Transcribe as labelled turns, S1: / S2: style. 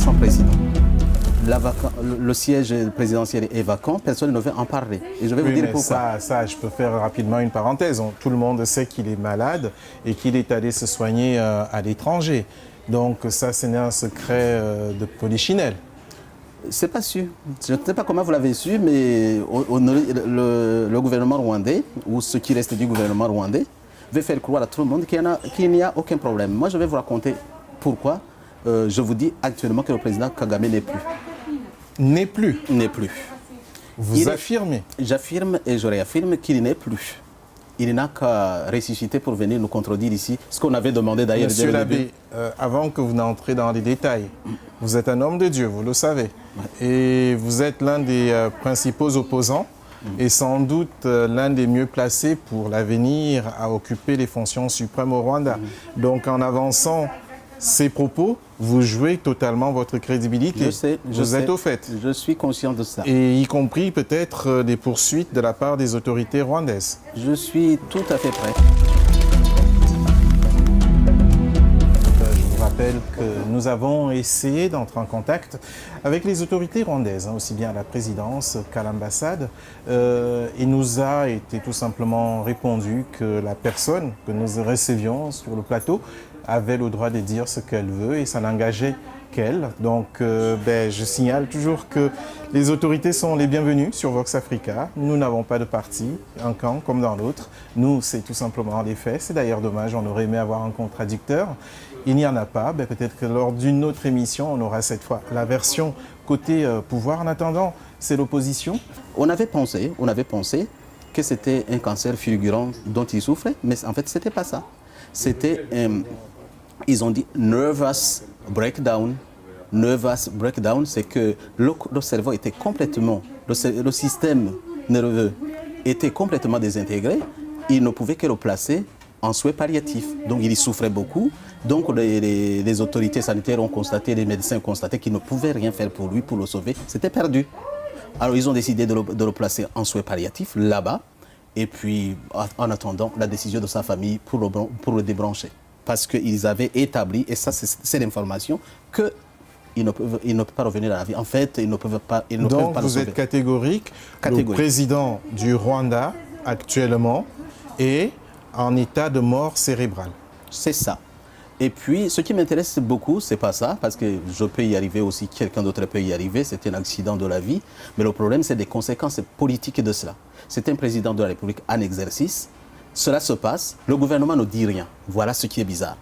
S1: sans président. Le siège présidentiel est vacant, personne ne veut en parler. Et je vais vous dire pourquoi.
S2: Ça, je peux faire rapidement une parenthèse. Tout le monde sait qu'il est malade et qu'il est allé se soigner à l'étranger. Donc ça, ce n'est un secret de polichinelle.
S1: C'est pas sûr. Je ne sais pas comment vous l'avez su, mais le gouvernement rwandais, ou ce qui reste du gouvernement rwandais, veut faire croire à tout le monde qu'il n'y a aucun problème. Moi, je vais vous raconter pourquoi je vous dis actuellement que le président Kagame n'est plus.
S2: N'est plus?
S1: N'est plus.
S2: Vous affirmez?
S1: J'affirme et je réaffirme qu'il n'est plus. Il n'a qu'à ressusciter pour venir nous contredire ici, ce qu'on avait demandé d'ailleurs.
S2: Monsieur l'abbé, avant que vous n'entrez dans les détails, vous êtes un homme de Dieu, vous le savez. Ouais. Et vous êtes l'un des principaux opposants et sans doute l'un des mieux placés pour l'avenir à occuper les fonctions suprêmes au Rwanda. Donc en avançant ces propos, vous jouez totalement votre crédibilité.
S1: Je sais,
S2: vous êtes au fait.
S1: Je suis conscient de ça.
S2: Et y compris peut-être des poursuites de la part des autorités rwandaises.
S1: Je suis tout à fait prêt.
S2: Je vous rappelle que nous avons essayé d'entrer en contact avec les autorités rwandaises, aussi bien à la présidence qu'à l'ambassade. Il nous a été tout simplement répondu que la personne que nous recevions sur le plateau avait le droit de dire ce qu'elle veut et ça n'engageait qu'elle. Donc je signale toujours que les autorités sont les bienvenues sur Vox Africa. Nous n'avons pas de parti, un camp comme dans l'autre. Nous, c'est tout simplement les faits. C'est d'ailleurs dommage, on aurait aimé avoir un contradicteur. Il n'y en a pas. Peut-être que lors d'une autre émission, on aura cette fois la version côté pouvoir. En attendant, c'est l'opposition.
S1: On avait pensé que c'était un cancer fulgurant dont il souffrait, mais en fait, ce n'était pas ça. C'était, ils ont dit nervous breakdown. Nervous breakdown, c'est que le cerveau était complètement, le système nerveux était complètement désintégré. Il ne pouvait que le placer en soins palliatifs. Donc il y souffrait beaucoup. Donc les autorités sanitaires ont constaté, les médecins ont constaté qu'ils ne pouvaient rien faire pour lui, pour le sauver. C'était perdu. Alors ils ont décidé de le placer en soins palliatifs là-bas. Et puis, en attendant la décision de sa famille pour le débrancher. Parce qu'ils avaient établi, et ça c'est l'information, qu'ils ne peuvent pas revenir à la vie. En fait, ils ne peuvent pas le sauver.
S2: Donc vous êtes catégorique. Le président du Rwanda, actuellement, est en état de mort cérébrale.
S1: C'est ça. Et puis, ce qui m'intéresse beaucoup, c'est pas ça, parce que je peux y arriver aussi, quelqu'un d'autre peut y arriver, c'est un accident de la vie. Mais le problème, c'est des conséquences politiques de cela. C'est un président de la République en exercice. Cela se passe, le gouvernement ne dit rien. Voilà ce qui est bizarre.